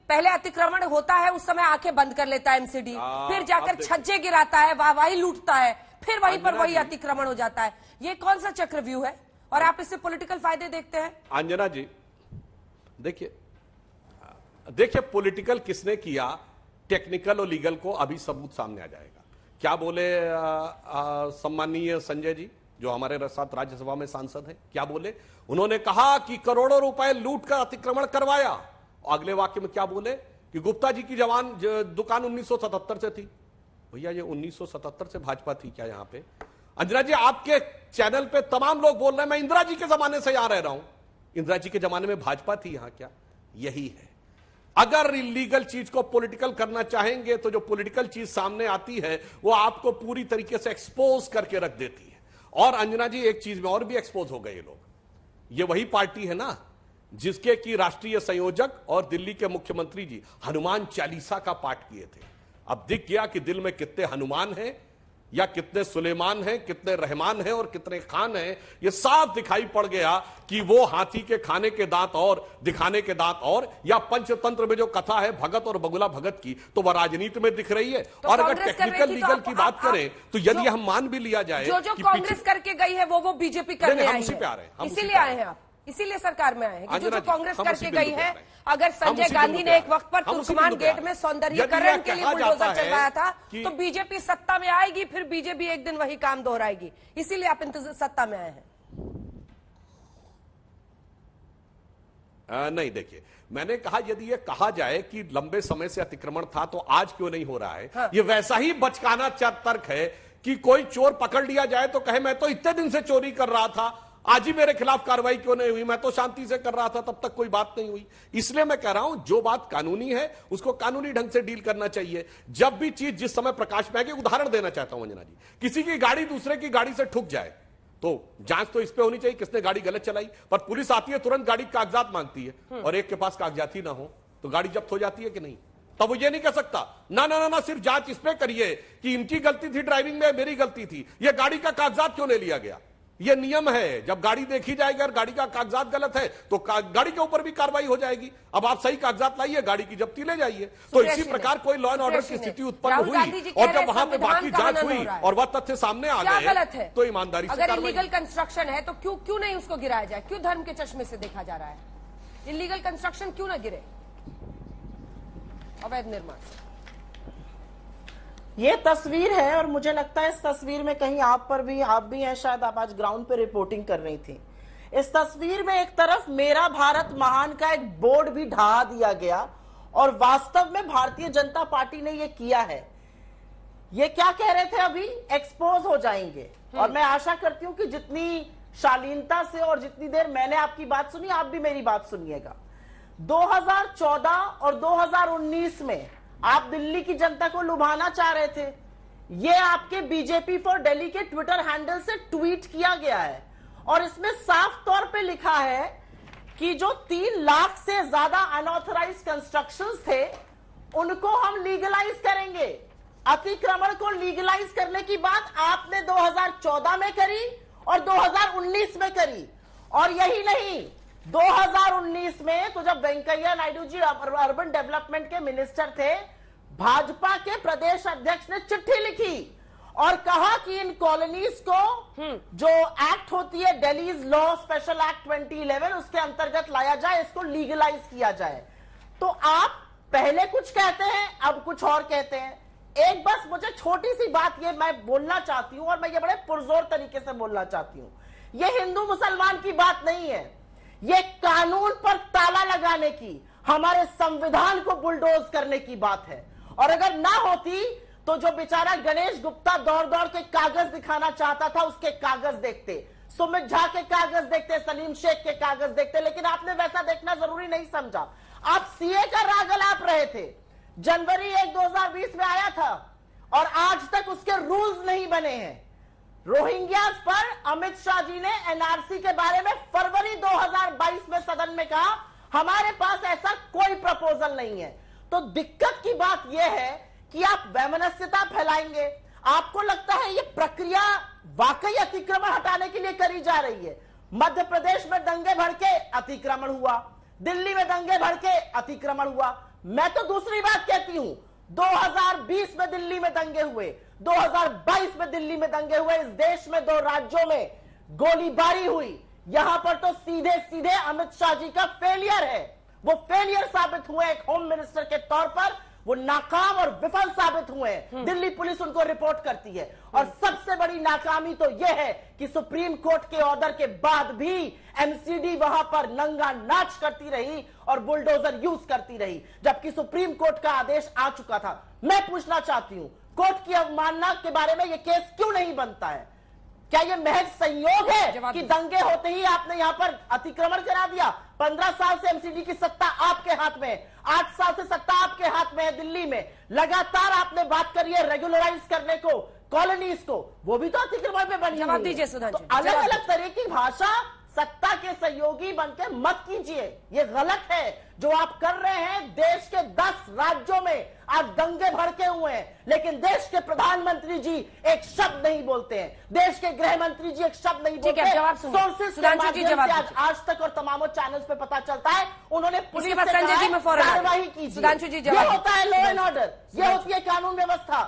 पहले अतिक्रमण होता है, उस समय आंखें बंद कर लेता है एमसीडी, फिर जाकर छज्जे गिराता है, वाहवाही लूटता है, फिर वहीं पर वही अतिक्रमण हो जाता है। ये कौन सा चक्रव्यूह है? और आप इससे पॉलिटिकल फायदे देखते हैं? अंजना जी देखिए पॉलिटिकल किसने किया, टेक्निकल और लीगल को अभी सबूत सामने आ जाएगा। क्या बोले सम्माननीय संजय जी जो हमारे साथ राज्यसभा में सांसद हैं, क्या बोले? उन्होंने कहा कि करोड़ों रुपए लूट कर अतिक्रमण करवाया। अगले वाक्य में क्या बोले कि गुप्ता जी की दुकान 1977 से थी। भैया ये 1977 से भाजपा थी क्या यहां पे? अंजना जी आपके चैनल पे तमाम लोग बोल रहे हैं मैं इंदिरा जी के जमाने से यहां रह रहा हूं। इंदिरा जी के जमाने में भाजपा थी यहां क्या? यही है। अगर इलीगल चीज को पॉलिटिकल करना चाहेंगे तो जो पॉलिटिकल चीज सामने आती है वो आपको पूरी तरीके से एक्सपोज करके रख देती है। और अंजना जी एक चीज में और भी एक्सपोज हो गए ये लोग। ये वही पार्टी है ना जिसके की राष्ट्रीय संयोजक और दिल्ली के मुख्यमंत्री जी हनुमान चालीसा का पाठ किए थे। अब दिख गया कि दिल में कितने हनुमान हैं या कितने सुलेमान हैं, कितने रहमान हैं और कितने खान हैं। ये साफ दिखाई पड़ गया कि वो हाथी के खाने के दांत और दिखाने के दांत और, या पंचतंत्र में जो कथा है भगत और बगुला भगत की, तो वह राजनीति में दिख रही है। तो और अगर टेक्निकल लीगल की बात करें तो यदि हम मान भी लिया जाए जो कांग्रेस करके गई है वो बीजेपी करने आई है, इसीलिए आए हैं आप, इसीलिए सरकार में आए हैं। जो कांग्रेस करके गई है, अगर संजय गांधी ने एक वक्त पर तुर्कमान गेट में सौंदर्यीकरण के लिए बुलडोजर चलवाया था तो बीजेपी सत्ता में आएगी, फिर बीजेपी एक दिन वही काम दोहराएगी। इसीलिए आप सत्ता में आए हैं। नहीं देखिए मैंने कहा यदि ये कहा जाए कि लंबे समय से अतिक्रमण था तो आज क्यों नहीं हो रहा है। हाँ। ये वैसा ही बचकाना तर्क है कि कोई चोर पकड़ लिया जाए तो कहे मैं तो इतने दिन से चोरी कर रहा था, आज ही मेरे खिलाफ कार्रवाई क्यों नहीं हुई, मैं तो शांति से कर रहा था तब तक कोई बात नहीं हुई। इसलिए मैं कह रहा हूं जो बात कानूनी है उसको कानूनी ढंग से डील करना चाहिए। जब भी चीज जिस समय प्रकाश में आएगी, उदाहरण देना चाहता हूं अंजना जी, किसी की गाड़ी दूसरे की गाड़ी से ठुक जाए तो जांच तो इस पे होनी चाहिए किसने गाड़ी गलत चलाई, पर पुलिस आती है तुरंत गाड़ी कागजात मांगती है और एक के पास कागजात ही ना हो तो गाड़ी जब्त हो जाती है कि नहीं? तब वो ये नहीं कह सकता ना ना ना ना सिर्फ जांच इस पे करिए कि इनकी गलती थी ड्राइविंग में, मेरी गलती थी, ये गाड़ी का कागजात क्यों नहीं लिया गया। ये नियम है, जब गाड़ी देखी जाएगी और गाड़ी का कागजात गलत है तो गाड़ी के ऊपर भी कार्रवाई हो जाएगी। अब आप सही कागजात लाइए, गाड़ी की जब्ती ले जाइए। तो इसी प्रकार कोई लॉ एंड ऑर्डर की स्थिति उत्पन्न हुई और जब वहां पे बाकी जांच हुई और वह तथ्य सामने आ गए तो ईमानदारी से अगर इलीगल कंस्ट्रक्शन है तो क्यों नहीं उसको गिराया जाए? क्यों धर्म के चश्मे से देखा जा रहा है? इलीगल कंस्ट्रक्शन क्यों ना गिरे, अवैध निर्माण? ये तस्वीर है और मुझे लगता है इस तस्वीर में कहीं आप भी हैं, शायद आप आज ग्राउंड पे रिपोर्टिंग कर रही थी। इस तस्वीर में एक तरफ मेरा भारत महान का एक बोर्ड भी ढहा दिया गया और वास्तव में भारतीय जनता पार्टी ने ये किया है। ये क्या कह रहे थे अभी, एक्सपोज हो जाएंगे। और मैं आशा करती हूं कि जितनी शालीनता से और जितनी देर मैंने आपकी बात सुनी आप भी मेरी बात सुनिएगा। 2014 और 2019 में आप दिल्ली की जनता को लुभाना चाह रहे थे। ये आपके बीजेपी फॉर दिल्ली के ट्विटर हैंडल से ट्वीट किया गया है और इसमें साफ तौर पे लिखा है कि जो 3 लाख से ज्यादा अनऑथराइज्ड कंस्ट्रक्शंस थे उनको हम लीगलाइज करेंगे। अतिक्रमण को लीगलाइज करने की बात आपने 2014 में करी और 2019 में करी। और यही नहीं, 2019 में तो जब वेंकैया नायडू जी अर्बन डेवलपमेंट के मिनिस्टर थे, भाजपा के प्रदेश अध्यक्ष ने चिट्ठी लिखी और कहा कि इन कॉलोनीज को जो एक्ट होती है दिल्लीज लॉ स्पेशल एक्ट 2011 उसके अंतर्गत लाया जाए, इसको लीगलाइज किया जाए। तो आप पहले कुछ कहते हैं अब कुछ और कहते हैं। एक बस मुझे छोटी सी बात ये मैं बोलना चाहती हूं और मैं ये बड़े पुरजोर तरीके से बोलना चाहती हूं। ये हिंदू मुसलमान की बात नहीं है, ये कानून पर ताला लगाने की, हमारे संविधान को बुलडोज करने की बात है। और अगर ना होती तो जो बेचारा गणेश गुप्ता दौड़ दौड़ के कागज दिखाना चाहता था उसके कागज देखते, सुमित झा के कागज देखते, सलीम शेख के कागज देखते, लेकिन आपने वैसा देखना जरूरी नहीं समझा। आप सीए का राग अलाप रहे थे। जनवरी 1, 2020 में आया था और आज तक उसके रूल्स नहीं बने हैं। रोहिंग्यास पर अमित शाह जी ने एनआरसी के बारे में फरवरी 2022 में सदन में कहा हमारे पास ऐसा कोई प्रपोजल नहीं है। तो दिक्कत की बात यह है कि आप वैमनस्यता फैलाएंगे। आपको लगता है यह प्रक्रिया वाकई अतिक्रमण हटाने के लिए करी जा रही है। मध्य प्रदेश में दंगे भड़के अतिक्रमण हुआ, दिल्ली में दंगे भड़के अतिक्रमण हुआ, मैं तो दूसरी बात कहती हूं, 2020 में दिल्ली में दंगे हुए, 2022 में दिल्ली में दंगे हुए, इस देश में 2 राज्यों में गोलीबारी हुई। यहां पर तो सीधे सीधे अमित शाह जी का फेलियर है, वो फेलियर साबित हुए एक होम मिनिस्टर के तौर पर, वो नाकाम और विफल साबित हुए हैं। दिल्ली पुलिस उनको रिपोर्ट करती है। और सबसे बड़ी नाकामी तो यह है कि सुप्रीम कोर्ट के ऑर्डर के बाद भी एमसीडी वहां पर नंगा नाच करती रही और बुलडोजर यूज करती रही, जबकि सुप्रीम कोर्ट का आदेश आ चुका था। मैं पूछना चाहती हूं, कोर्ट की अवमानना के बारे में यह केस क्यों नहीं बनता है? क्या यह महज संयोग है कि दंगे होते ही आपने यहां पर अतिक्रमण करा दिया? 15 साल से एमसीडी की सत्ता आपके हाथ में है, 8 साल से सत्ता आपके हाथ में है दिल्ली में। लगातार आपने बात करी है रेगुलराइज करने को, कॉलोनीज को, वो भी तो अतिक्रमण में बनी। जवाब दीजिए सुधांशु। तो अलग अलग तरह की भाषा सत्ता के सहयोगी बनकर मत कीजिए, ये गलत है जो आप कर रहे हैं। देश के 10 राज्यों में आज दंगे भड़के हुए हैं, लेकिन देश के प्रधानमंत्री जी एक शब्द नहीं बोलते हैं, देश के गृह मंत्री जी एक शब्द नहीं बोलते हैं। सोर्सेस के माध्यम से आज तक और तमाम चैनल्स पे पता चलता है, उन्होंने पुलिस से कार्रवाई की। सुधांशु जी ये होता है लॉ एंड ऑर्डर, ये होती है कानून व्यवस्था।